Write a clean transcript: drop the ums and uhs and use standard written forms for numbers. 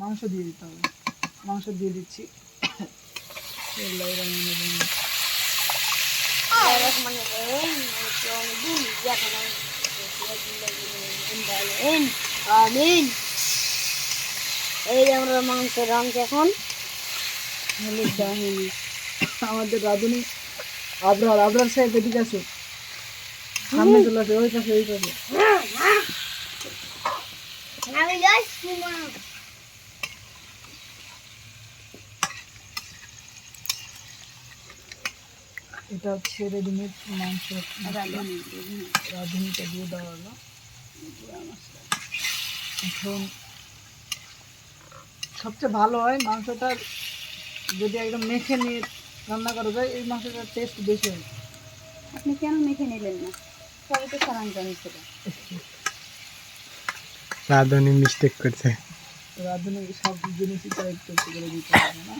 মাংস দিয়ে দিতে হবে। মাংস দিয়ে দিচ্ছি। এই যে আমরা মাংসের রঙ এখন হলুদ দেওয়া হয়নি। আমাদের রাঁধুনি আবরার সাহেব এদিকে আসো, সামনে চলে আসে, ওই পাশে। আমি যাচ্ছি মা। এটা হচ্ছে রেডিমেড মাংস, রাঁধুনিটা দিয়ে দেওয়া হলো। এখন সবচেয়ে ভালো হয় মাংসটা যদি একদম মেখে নিয়ে রান্না করা যায়, এই মাংসটার টেস্ট বেশি হয়। আপনি কেন মেখে নিলেন না? সবই তো সরঞ্জাম ছিল। রাঁধুনি মিস্টেক করছে। রাঁধুনি সব জিনিসই তো একটু একটু করে দিতে হবে না।